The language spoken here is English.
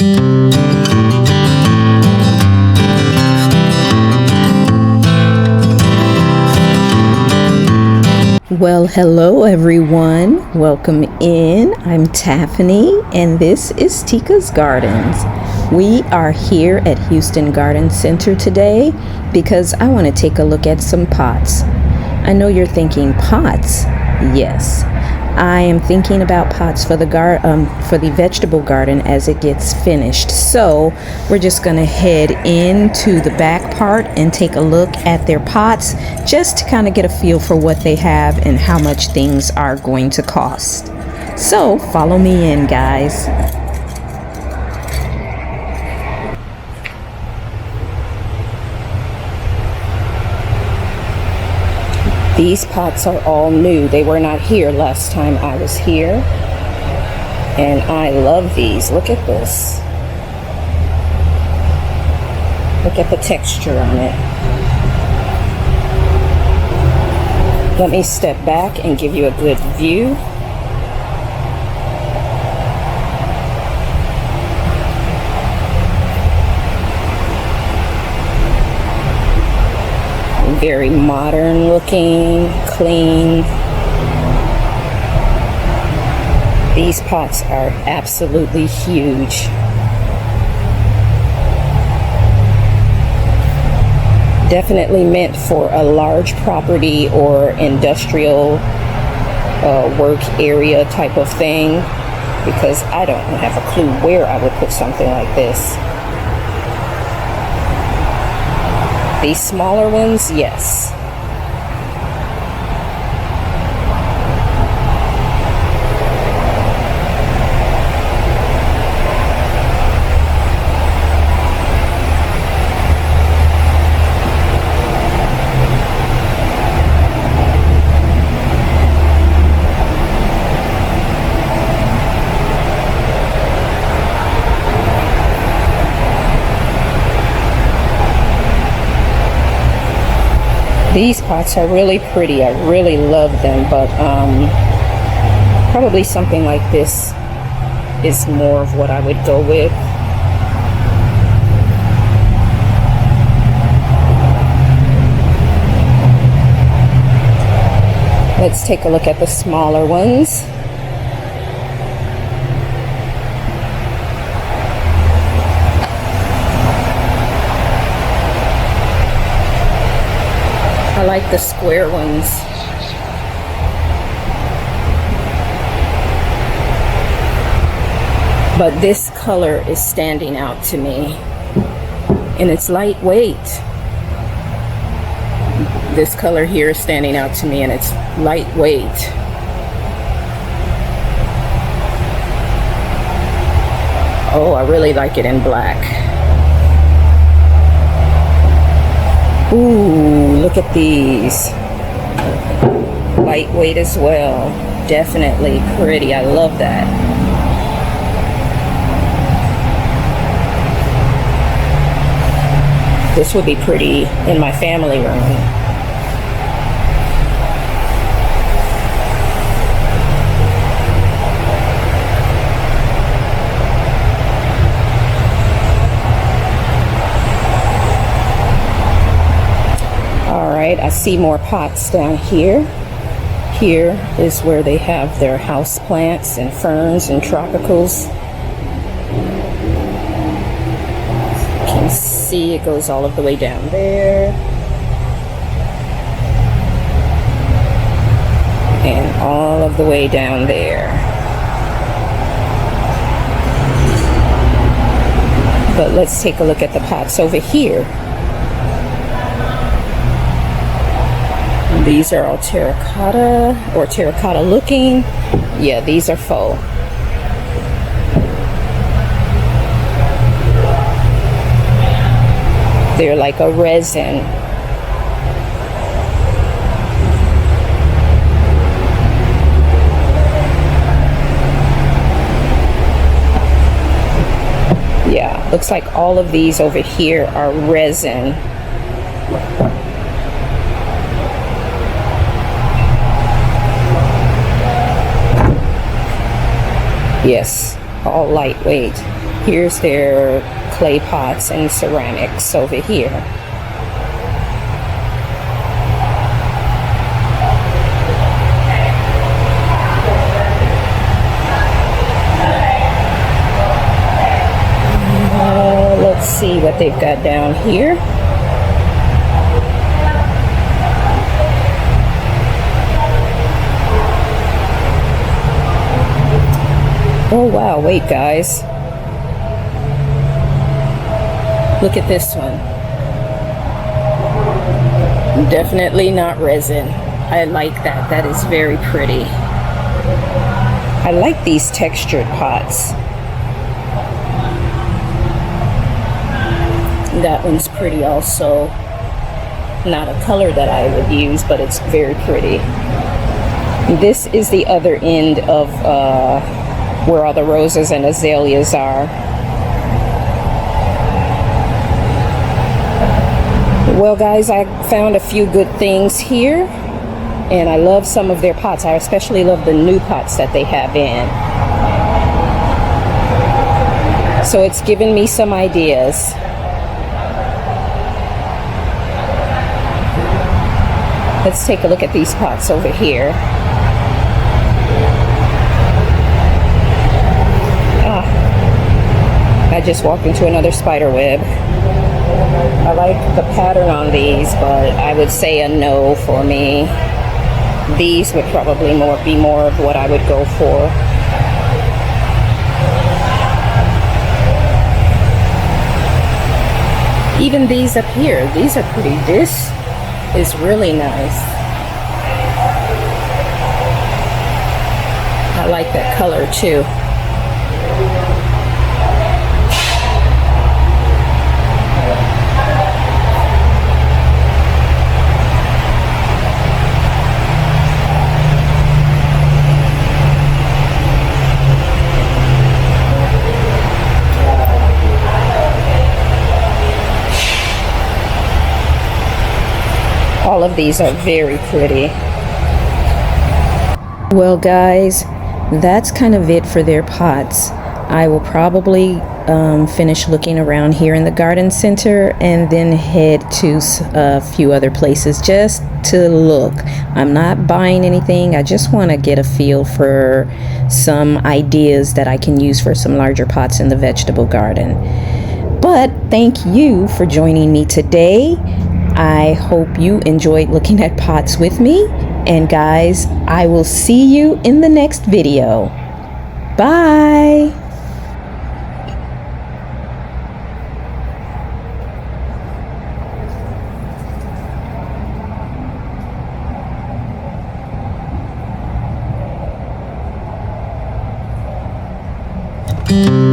Well, hello everyone. Welcome in. I'm Taffany and this is Tika's Gardens. We are here at Houston Garden Center today because I want to take a look at some pots. I know you're thinking pots. Yes, I am thinking about pots for the vegetable garden as it gets finished. So we're just gonna head into the back part and take a look at their pots just to kind of get a feel for what they have and how much things are going to cost. So follow me in, guys. These pots are all new. They were not here last time I was here. And I love these. Look at this. Look at the texture on it. Let me step back and give you a good view. Very modern looking, clean. These pots are absolutely huge. Definitely meant for a large property or industrial work area type of thing, because I don't have a clue where I would put something like this. These smaller ones, yes. These pots are really pretty. I really love them, but probably something like this is more of what I would go with. Let's take a look at the smaller ones. I like the square ones. But this color is standing out to me. And it's lightweight. This color here is standing out to me and it's lightweight. Oh, I really like it in black. Ooh, look at these. Lightweight as well. Definitely pretty. I love that. This would be pretty in my family room. I see more pots down here. Here is where they have their house plants and ferns and tropicals. You can see it goes all of the way down there. And all of the way down there. But let's take a look at the pots over here. These are all terracotta or terracotta looking. Yeah, these are faux. They're like a resin. Yeah, looks like all of these over here are resin. Yes, all lightweight. here's their clay pots and ceramics over here. Let's see what they've got down here. Oh wow, wait guys. Look at this one. Definitely not resin. I like that. That is very pretty. I like these textured pots. That one's pretty also. Not a color that I would use, but it's very pretty. This is the other end of where all the roses and azaleas are. Well guys, I found a few good things here, and I love some of their pots. I especially love the new pots that they have in. So it's given me some ideas. Let's take a look at these pots over here. I just walked into another spider web. I like the pattern on these, but I would say a no for me. These would probably be more of what I would go for. Even these up here, these are pretty. This is really nice. I like that color too. All of these are very pretty. Well guys, that's kind of it for their pots. I will probably finish looking around here in the garden center and then head to a few other places just to look. I'm not buying anything. I just want to get a feel for some ideas that I can use for some larger pots in the vegetable garden. But thank you for joining me today. I hope you enjoyed looking at pots with me. And guys, I will see you in the next video. Bye. Mm-hmm.